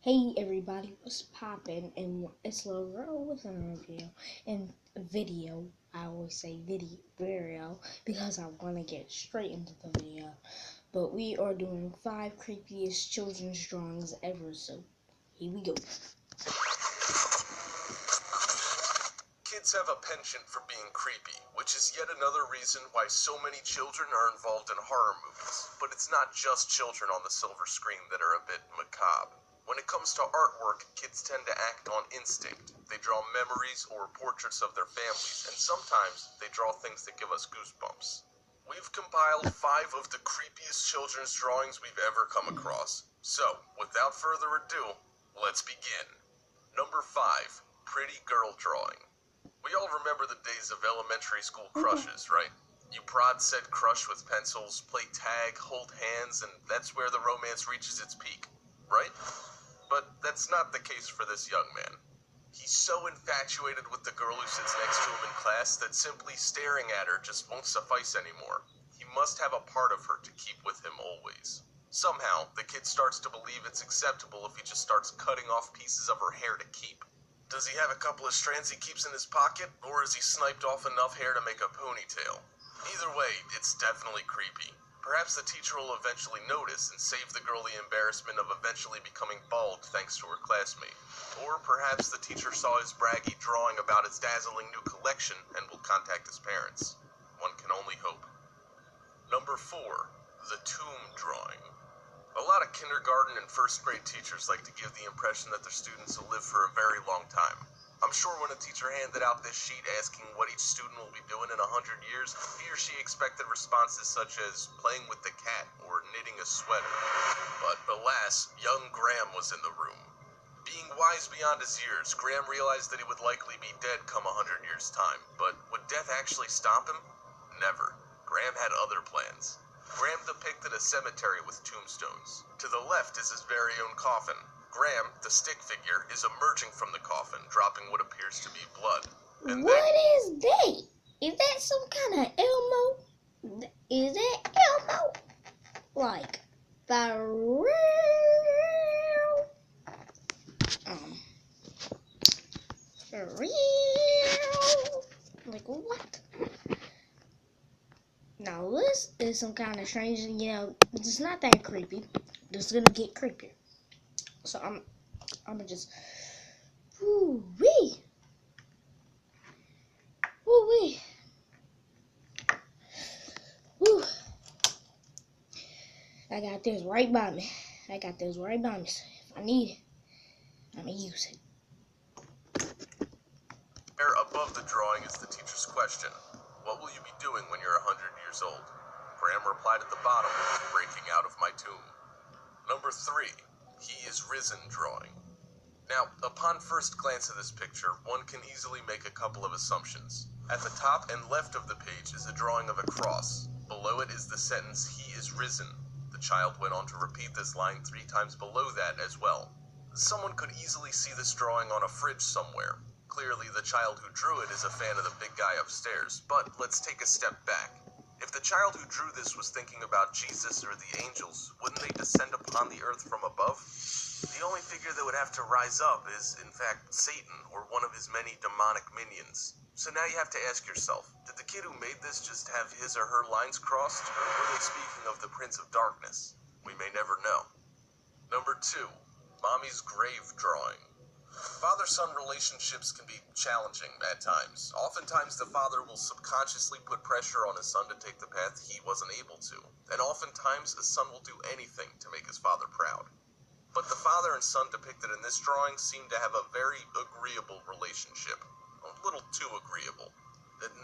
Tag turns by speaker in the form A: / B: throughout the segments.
A: Hey everybody, what's poppin'? And it's Lil Girl with another video. And video, I always say video because I want to get straight into the video. But we are doing 5 creepiest children's drawings ever, so here we go.
B: Kids have a penchant for being creepy, which is yet another reason why so many children are involved in horror movies. But it's not just children on the silver screen that are a bit macabre. When it comes to artwork, kids tend to act on instinct. They draw memories or portraits of their families, and sometimes they draw things that give us goosebumps. We've compiled 5 of the creepiest children's drawings we've ever come across. So, without further ado, let's begin. Number 5, Pretty Girl Drawing. We all remember the days of elementary school crushes, right? You prod said crush with pencils, play tag, hold hands, and that's where the romance reaches its peak, right? But that's not the case for this young man. He's so infatuated with the girl who sits next to him in class that simply staring at her just won't suffice anymore. He must have a part of her to keep with him always. Somehow, the kid starts to believe it's acceptable if he just starts cutting off pieces of her hair to keep. Does he have a couple of strands he keeps in his pocket, or has he sniped off enough hair to make a ponytail? Either way, it's definitely creepy. Perhaps the teacher will eventually notice and save the girl the embarrassment of eventually becoming bald thanks to her classmate. Or perhaps the teacher saw his braggy drawing about his dazzling new collection and will contact his parents. One can only hope. Number 4, the tomb drawing. A lot of kindergarten and first grade teachers like to give the impression that their students will live for a very long time. I'm sure when a teacher handed out this sheet asking what each student will be doing in 100 years, he or she expected responses such as playing with the cat or knitting a sweater. But alas, young Graham was in the room. Being wise beyond his years, Graham realized that he would likely be dead come 100 years' time. But would death actually stop him? Never. Graham had other plans. Graham depicted a cemetery with tombstones. To the left is his very own coffin. Graham, the stick figure, is emerging from the coffin, dropping what appears to be blood.
A: And what is that? Is that some kind of Elmo? Is that Elmo? Like, the real... For real? Like, what? Now this is some kind of strange, it's not that creepy. It's gonna get creepier. So I'm gonna just, woo-wee. Woo-wee. Woo. I got this right by me. So if I need it, I'm gonna use it.
B: There above the drawing is the teacher's question. What will you be doing when you're 100 years old? Graham replied at the bottom, breaking out of my tomb. Number 3, he is risen drawing. Now, upon first glance at this picture, one can easily make a couple of assumptions. At the top and left of the page is a drawing of a cross. Below it is the sentence, "He is risen." The child went on to repeat this line 3 times below that as well. Someone could easily see this drawing on a fridge somewhere. Clearly, the child who drew it is a fan of the big guy upstairs, but let's take a step back. If the child who drew this was thinking about Jesus or the angels, wouldn't they descend upon the earth from above? The only figure that would have to rise up is, in fact, Satan, or one of his many demonic minions. So now you have to ask yourself, did the kid who made this just have his or her lines crossed, or were they speaking of the Prince of Darkness? We may never know. Number 2, mommy's grave drawing. Father-son relationships can be challenging at times. Oftentimes, the father will subconsciously put pressure on his son to take the path he wasn't able to. And oftentimes, a son will do anything to make his father proud. But the father and son depicted in this drawing seem to have a very agreeable relationship. A little too agreeable.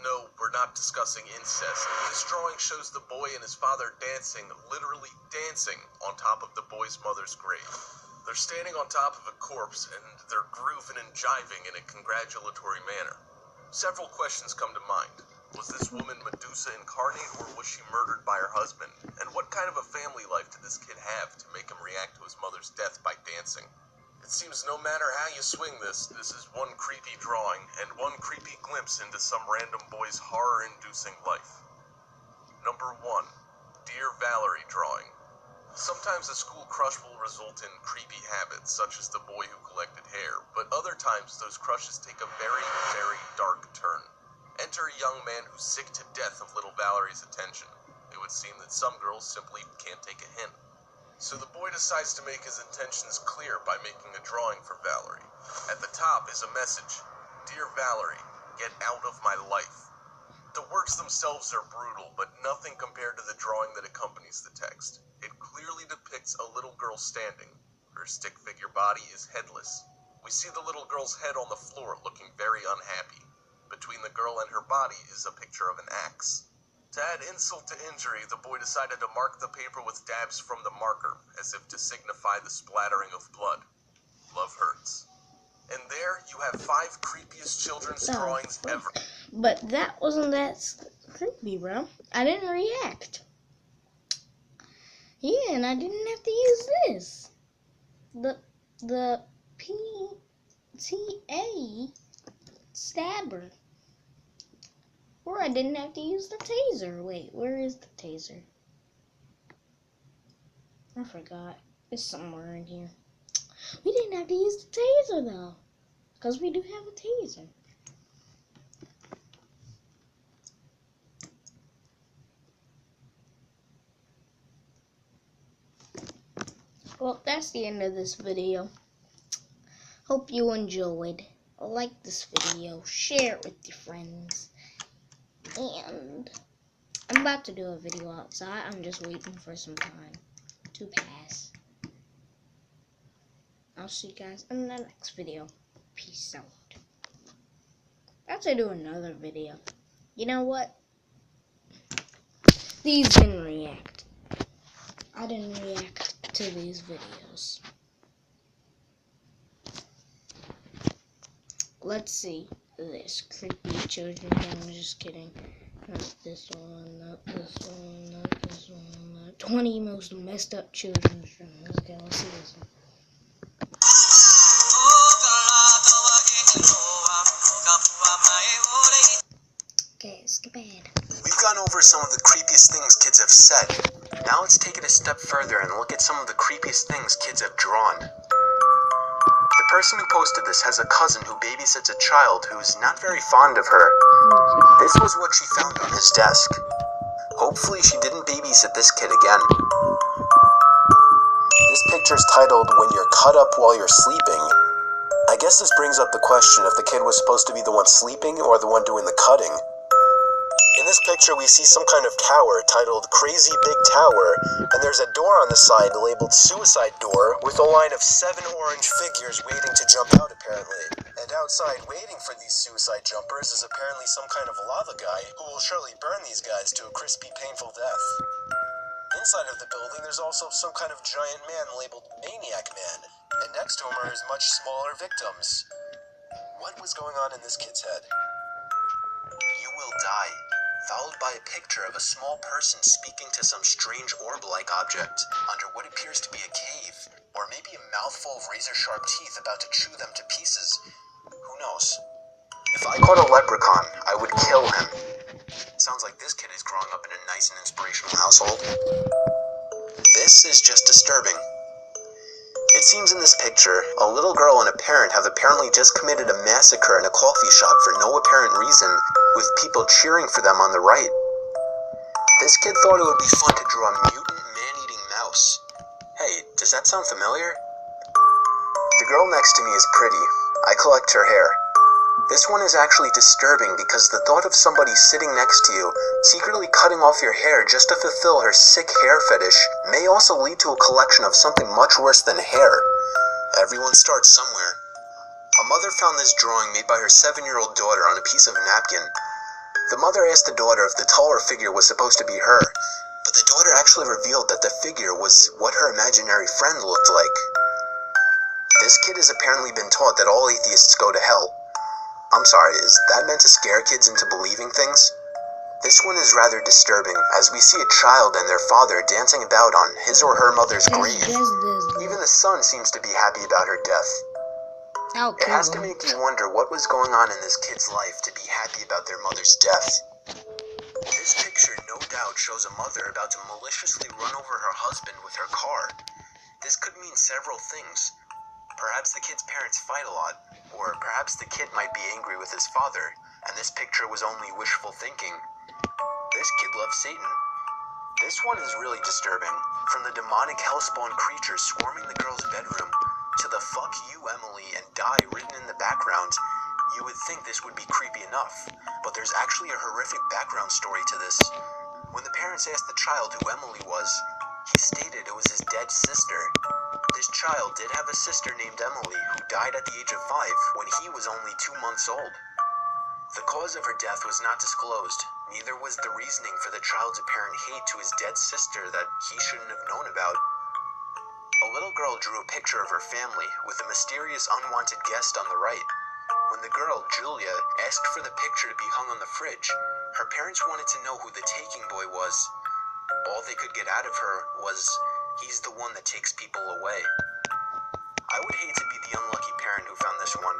B: No, we're not discussing incest. This drawing shows the boy and his father dancing, literally dancing, on top of the boy's mother's grave. They're standing on top of a corpse, and they're grooving and jiving in a congratulatory manner. Several questions come to mind. Was this woman Medusa incarnate, or was she murdered by her husband? And what kind of a family life did this kid have to make him react to his mother's death by dancing? It seems no matter how you swing this is one creepy drawing, and one creepy glimpse into some random boy's horror-inducing life. Number 1, Dear Valerie drawing. Sometimes a school crush will result in creepy habits, such as the boy who collected hair, but other times those crushes take a very, very dark turn. Enter a young man who's sick to death of little Valerie's attention. It would seem that some girls simply can't take a hint. So the boy decides to make his intentions clear by making a drawing for Valerie. At the top is a message: "Dear Valerie, get out of my life." The words themselves are brutal, but nothing compared to the drawing that accompanies the text. It clearly depicts a little girl standing. Her stick figure body is headless. We see the little girl's head on the floor looking very unhappy. Between the girl and her body is a picture of an axe. To add insult to injury, the boy decided to mark the paper with dabs from the marker, as if to signify the splattering of blood. Love hurts. And there you have 5 creepiest children's drawings ever.
A: But that wasn't that creepy, bro. I didn't react. Yeah, and I didn't have to use this. The PTA stabber. Or I didn't have to use the taser. Wait, where is the taser? I forgot. It's somewhere in here. We didn't have to use the taser, though. Because we do have a taser. Well, that's the end of this video. Hope you enjoyed. Like this video. Share it with your friends. And I'm about to do a video outside. I'm just waiting for some time to pass. I'll see you guys in the next video. Peace out. About to do another video. You know what? These didn't react. I didn't react to these videos. Let's see this creepy children. I'm just kidding. Not this one, not this one, not this one. Not 20 most messed up children's shows. Okay, let's see this one. Okay, skip ahead.
C: We've gone over some of the creepiest things kids have said. Now let's take it a step further and look at some of the creepiest things kids have drawn. The person who posted this has a cousin who babysits a child who's not very fond of her. This was what she found on his desk. Hopefully she didn't babysit this kid again. This picture's titled, "When You're Cut Up While You're Sleeping." I guess this brings up the question if the kid was supposed to be the one sleeping or the one doing the cutting. In this picture, we see some kind of tower titled Crazy Big Tower, and there's a door on the side labeled Suicide Door with a line of 7 orange figures waiting to jump out, apparently. And outside waiting for these suicide jumpers is apparently some kind of lava guy who will surely burn these guys to a crispy, painful death. Inside of the building, there's also some kind of giant man labeled Maniac Man, and next to him are his much smaller victims. What was going on in this kid's head? "You will die," followed by a picture of a small person speaking to some strange orb-like object under what appears to be a cave, or maybe a mouthful of razor-sharp teeth about to chew them to pieces. Who knows? If I caught a leprechaun, I would kill him. Sounds like this kid is growing up in a nice and inspirational household. This is just disturbing. It seems in this picture, a little girl and a parent have apparently just committed a massacre in a coffee shop for no apparent reason, with people cheering for them on the right. This kid thought it would be fun to draw a mutant man-eating mouse. Hey, does that sound familiar? The girl next to me is pretty. I collect her hair. This one is actually disturbing because the thought of somebody sitting next to you, secretly cutting off your hair just to fulfill her sick hair fetish, may also lead to a collection of something much worse than hair. Everyone starts somewhere. A mother found this drawing made by her 7-year-old daughter on a piece of napkin. The mother asked the daughter if the taller figure was supposed to be her, but the daughter actually revealed that the figure was what her imaginary friend looked like. This kid has apparently been taught that all atheists go to hell. I'm sorry, is that meant to scare kids into believing things? This one is rather disturbing, as we see a child and their father dancing about on his or her mother's grave. Even the son seems to be happy about her death. It has to make you wonder what was going on in this kid's life to be happy about their mother's death. This picture no out shows a mother about to maliciously run over her husband with her car. This could mean several things. Perhaps the kid's parents fight a lot, or perhaps the kid might be angry with his father, and this picture was only wishful thinking. This kid loves Satan. This one is really disturbing. From the demonic hellspawn creature swarming the girl's bedroom, to the "fuck you, Emily" and "die" written in the background, you would think this would be creepy enough, but there's actually a horrific background story to this. When the parents asked the child who Emily was, he stated it was his dead sister. This child did have a sister named Emily who died at the age of 5 when he was only 2 months old. The cause of her death was not disclosed, neither was the reasoning for the child's apparent hate to his dead sister that he shouldn't have known about. A little girl drew a picture of her family with a mysterious unwanted guest on the right. When the girl, Julia, asked for the picture to be hung on the fridge, her parents wanted to know who the taking boy was. All they could get out of her was, "He's the one that takes people away." I would hate to be the unlucky parent who found this one.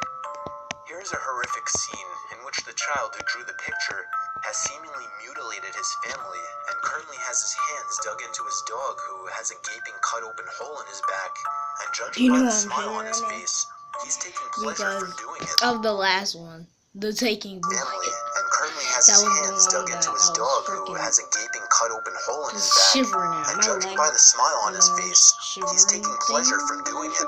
C: Here is a horrific scene in which the child who drew the picture has seemingly mutilated his family and currently has his hands dug into his dog, who has a gaping cut open hole in his back, and judging by the smile on his face, he's taking pleasure from doing it.
A: Of the last one, the taking boy.
C: Family, and currently has his hands dug into his dog, who has a gaping cut open hole in his back,
A: shivering out.
C: and
A: My
C: judging
A: leg,
C: by the smile on his face,
A: shivering
C: he's taking pleasure from doing it.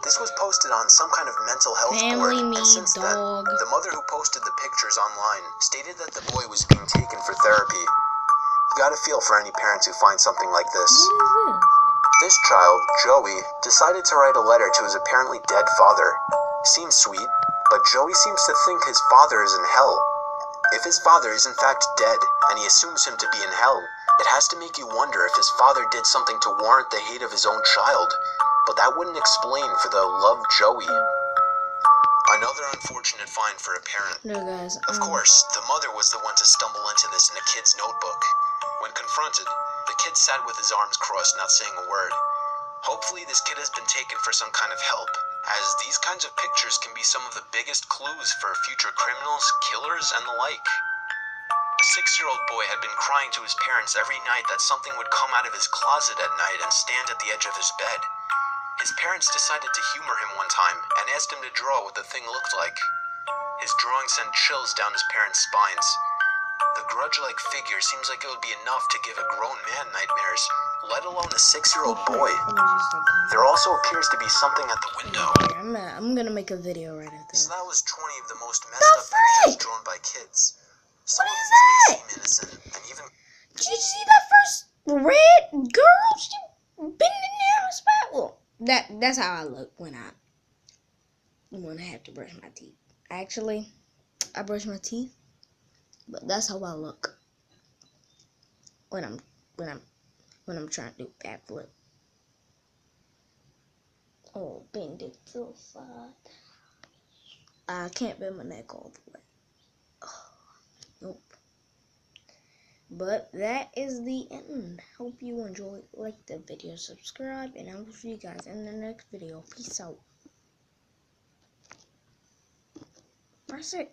C: This was posted on some kind of mental health board,
A: Family, me,
C: and since
A: dog.
C: then, the mother who posted the pictures online stated that the boy was being taken for therapy. You gotta feel for any parents who find something like this.
A: What is
C: This child, Joey, decided to write a letter to his apparently dead father. Seems sweet, but Joey seems to think his father is in hell. If his father is in fact dead, and he assumes him to be in hell, it has to make you wonder if his father did something to warrant the hate of his own child. But that wouldn't explain for the "love Joey." Another unfortunate find for a parent.
A: No, guys.
C: Of course, the mother was the one to stumble into this in a kid's notebook. When confronted, the kid sat with his arms crossed, not saying a word. Hopefully this kid has been taken for some kind of help, as these kinds of pictures can be some of the biggest clues for future criminals, killers, and the like. A 6-year-old boy had been crying to his parents every night that something would come out of his closet at night and stand at the edge of his bed. His parents decided to humor him one time and asked him to draw what the thing looked like. His drawing sent chills down his parents' spines. The grudge-like figure seems like it would be enough to give a grown man nightmares, let alone a 6-year-old boy. There also appears to be something at the window.
A: I'm gonna make a video right after.
C: So that was 20 of the most messed up pictures drawn by kids. Some of these may seem innocent, and even...
A: Did you see that first red girl? She bending down the spot. Well, that's how I look when I have to brush my teeth. Actually, I brush my teeth, but that's how I look when I'm trying to do backflip. Oh, bend it to the side. I can't bend my neck all the way. Oh, nope. But that is the end. Hope you enjoyed. Like the video, subscribe, and I will see you guys in the next video. Peace out. Press it.